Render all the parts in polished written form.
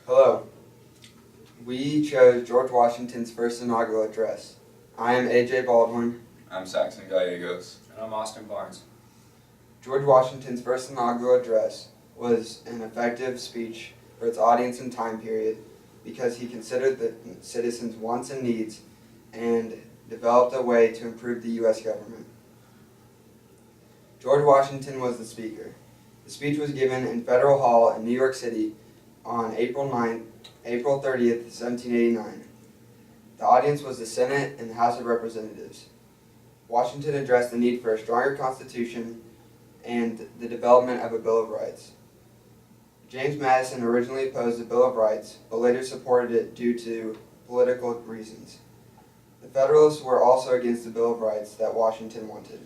Hello. We chose George Washington's first inaugural address. I am A.J. Baldwin. I'm Saxon Gallegos. And I'm Austin Barnes. George Washington's first inaugural address was an effective speech for its audience and time period because he considered the citizens' wants and needs and developed a way to improve the U.S. government. George Washington was the speaker. The speech was given in Federal Hall in New York City on April 30th, 1789. The audience was the Senate and the House of Representatives. Washington addressed the need for a stronger Constitution and the development of a Bill of Rights. James Madison originally opposed the Bill of Rights, but later supported it due to political reasons. The Federalists were also against the Bill of Rights that Washington wanted.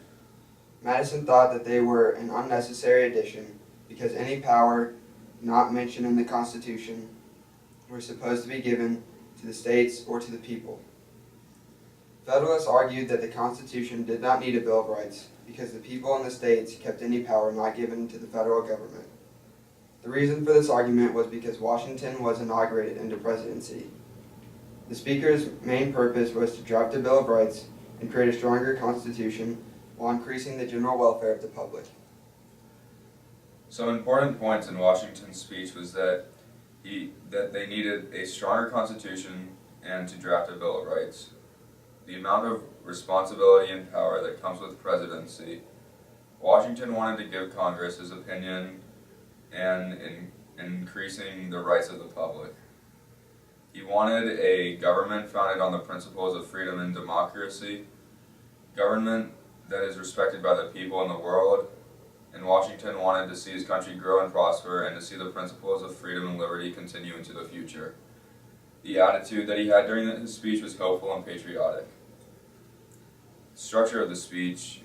Madison thought that they were an unnecessary addition because any power not mentioned in the Constitution were supposed to be given to the states or to the people. Federalists argued that the Constitution did not need a Bill of Rights because the people in the states kept any power not given to the federal government. The reason for this argument was because Washington was inaugurated into presidency. The Speaker's main purpose was to draft a Bill of Rights and create a stronger Constitution while increasing the general welfare of the public. Some important points in Washington's speech was that they needed a stronger Constitution and to draft a Bill of Rights. The amount of responsibility and power that comes with presidency. Washington wanted to give Congress his opinion and increasing the rights of the public. He wanted a government founded on the principles of freedom and democracy, government that is respected by the people in the world, and Washington wanted to see his country grow and prosper and to see the principles of freedom and liberty continue into the future. The attitude that he had during his speech was hopeful and patriotic. The structure of the speech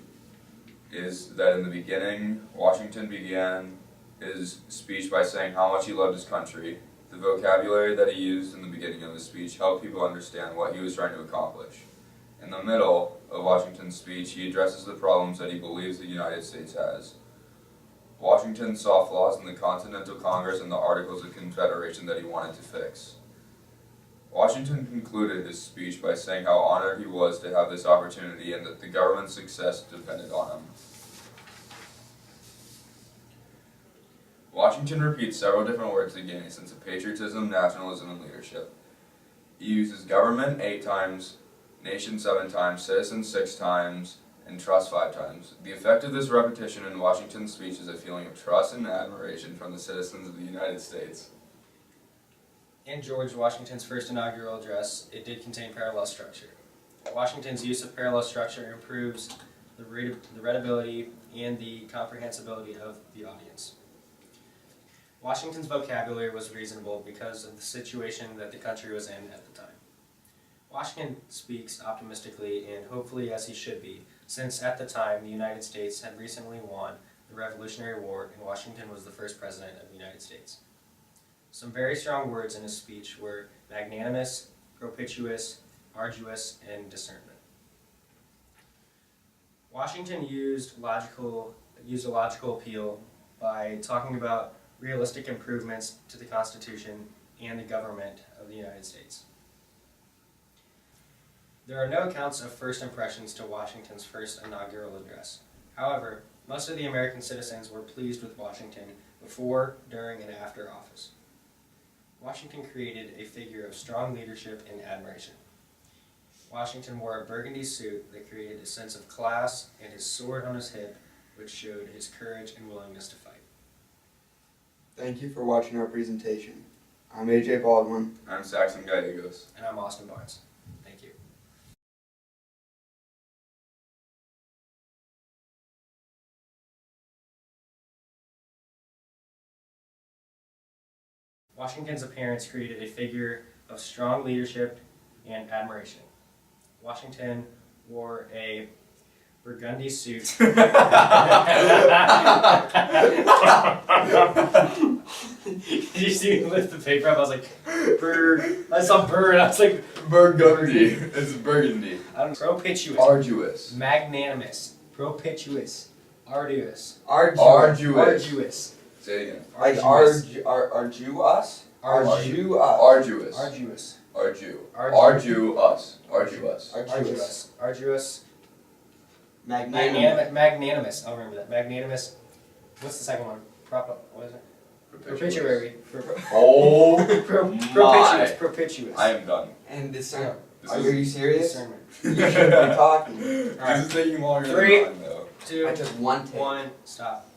is that in the beginning, Washington began his speech by saying how much he loved his country. The vocabulary that he used in the beginning of his speech helped people understand what he was trying to accomplish. In the middle of Washington's speech, he addresses the problems that he believes the United States has. Washington saw flaws in the Continental Congress and the Articles of Confederation that he wanted to fix. Washington concluded his speech by saying how honored he was to have this opportunity and that the government's success depended on him. Washington repeats several different words to gain a sense of patriotism, nationalism, and leadership. He uses government 8 times, nation 7 times, citizen 6 times, and trust 5 times. The effect of this repetition in Washington's speech is a feeling of trust and admiration from the citizens of the United States. In George Washington's first inaugural address, it did contain parallel structure. Washington's use of parallel structure improves the readability and the comprehensibility of the audience. Washington's vocabulary was reasonable because of the situation that the country was in at the time. Washington speaks optimistically and hopefully as he should be, since at the time the United States had recently won the Revolutionary War and Washington was the first president of the United States. Some very strong words in his speech were magnanimous, propitious, arduous, and discernment. Washington used a logical appeal by talking about realistic improvements to the Constitution and the government of the United States. There are no accounts of first impressions to Washington's first inaugural address. However, most of the American citizens were pleased with Washington before, during, and after office. Washington created a figure of strong leadership and admiration. Washington wore a burgundy suit that created a sense of class, and his sword on his hip, which showed his courage and willingness to fight. Thank you for watching our presentation. I'm A.J. Baldwin. I'm Saxon Gallegos. And I'm Austin Barnes. Thank you. Washington's appearance created a figure of strong leadership and admiration. Washington wore a burgundy suit. Did you see me lift the paper up? I was like, bird. I saw bird. I was like, Burgundy. It's burgundy. I don't know. Propitious. Arduous. Magnanimous. Propitious. Arduous. Arduous. Arduous. Say it again. Like Arduous. argue us? Arduous. Arduous. Arduous. Arduous. Magnanimous. I'll remember that. Magnanimous. What's the second one? What is it? Propitiatory. Oh Propitious. my. Propitious. I am done. And discern. This Are is- you serious? Discernment. You should be talking. This is taking longer Three. than mine though. 2, I took one take. 1, stop.